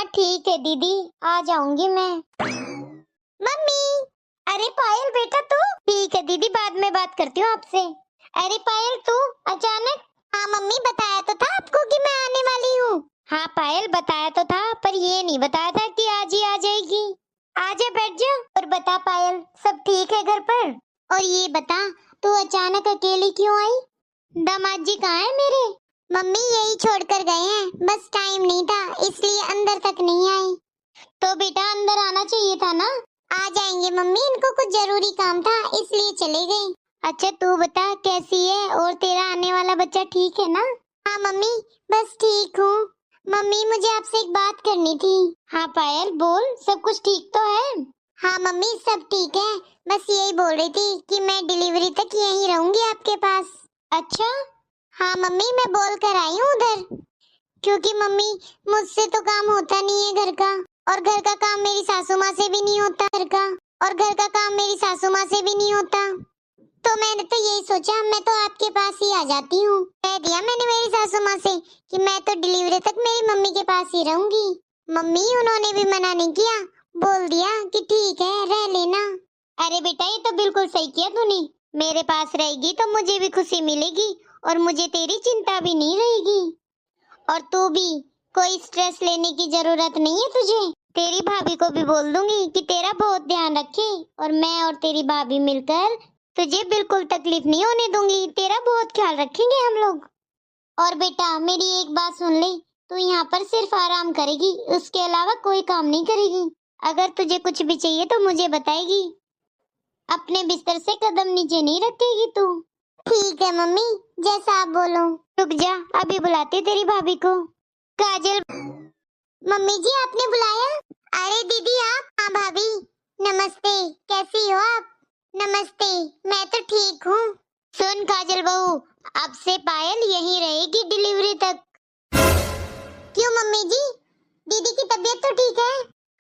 हाँ ठीक है दीदी, आ जाऊंगी मैं। मम्मी। अरे पायल बेटा तू। ठीक है दीदी, बाद में बात करती हूँ आपसे। अरे पायल तू अचानक। हाँ मम्मी, बताया तो था आपको कि मैं आने वाली हूँ। हाँ पायल, बताया तो था, पर ये नहीं बताया था कि आज ही आ जाएगी। आजा बैठ जा। और बता पायल, सब ठीक है घर पर? और ये बता, तू अचानक अकेली क्यों आई? दामाद जी कहाँ है मेरे? मम्मी यही छोड़कर गए हैं, बस टाइम नहीं था इसलिए अंदर तक नहीं आई। तो बेटा अंदर आना चाहिए था ना। आ जाएंगे मम्मी, इनको कुछ जरूरी काम था इसलिए चले गए। अच्छा तू बता कैसी है, और तेरा आने वाला बच्चा ठीक है ना? हाँ मम्मी, बस ठीक हूँ। मम्मी मुझे आपसे एक बात करनी थी। हाँ पायल बोल, सब कुछ ठीक तो है? हाँ मम्मी सब ठीक है, बस यही बोल रही थी कि मैं डिलीवरी तक यहीं रहूंगी आपके पास। अच्छा। हाँ मम्मी, मैं बोल कर आई हूँ उधर, क्योंकि मम्मी मुझसे तो काम होता नहीं है घर का, और घर का काम मेरी सासू माँ से भी नहीं होता घर का, और घर का काम मेरी सासू माँ से भी नहीं होता। तो मैंने तो यही सोचा मैं तो आपके पास ही आ जाती हूँ। कह दिया मैंने मेरी सासू माँ से कि मैं तो डिलीवरी तक मेरी मम्मी के पास ही रहूंगी। मम्मी उन्होंने भी मना नहीं किया, बोल दिया कि ठीक है रह लेना। अरे बेटा ये तो बिल्कुल सही किया तूने, मेरे पास रहेगी तो मुझे भी खुशी मिलेगी और मुझे तेरी चिंता भी नहीं रहेगी। और तू भी, कोई स्ट्रेस लेने की जरूरत नहीं है तुझे। तेरी भाभी को भी बोल दूंगी कि तेरा बहुत ध्यान रखे, और मैं और तेरी भाभी मिलकर तुझे बिल्कुल तकलीफ नहीं होने दूंगी, तेरा बहुत ख्याल रखेंगे हम लोग। और बेटा मेरी एक बात सुन ले, तू यहाँ पर सिर्फ आराम करेगी, उसके अलावा कोई काम नहीं करेगी। अगर तुझे कुछ भी चाहिए तो मुझे बताएगी, अपने बिस्तर से कदम नीचे नहीं रखेगी तू। ठीक है मम्मी, जैसा आप बोलो। रुक जा, अभी बुलाती तेरी भाभी को। काजल। मम्मी जी आपने बुलाया? अरे दीदी आप? हाँ भाभी, नमस्ते, कैसी हो आप? नमस्ते, मैं तो ठीक हूँ। सुन काजल बहू, अब से पायल यहीं रहेगी डिलीवरी तक। क्यों मम्मी जी, दीदी की तबीयत तो ठीक है?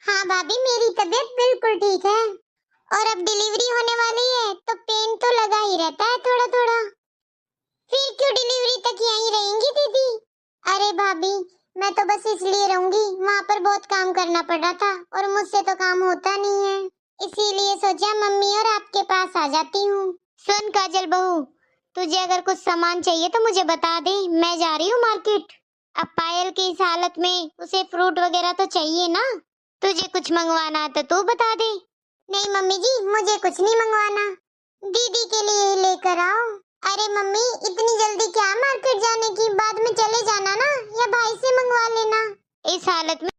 हाँ भाभी मेरी तबीयत बिल्कुल ठीक है, और अब डिलीवरी होने वाली है तो पेन तो लगा ही रहता है थोड़ा थोड़ा। फिर क्यों डिलीवरी तक यहीं रहेंगी दीदी? अरे भाभी मैं तो बस इसलिए रहूंगी, वहाँ पर बहुत काम करना पड़ रहा था और मुझसे तो काम होता नहीं है, इसीलिए सोचा मम्मी और आपके पास आ जाती हूँ। सुन काजल बहू, तुझे अगर कुछ सामान चाहिए तो मुझे बता दे, मैं जा रही हूँ मार्केट। अब पायल की इस हालत में उसे फ्रूट वगैरह तो चाहिए ना, तुझे कुछ मंगवाना है तो तू बता दे। नहीं मम्मी जी मुझे कुछ नहीं मंगवाना, दीदी के लिए ही लेकर आओ। अरे मम्मी इतनी जल्दी क्या मार्केट जाने की, बाद में चले जाना ना, या भाई से मंगवा लेना। इस हालत में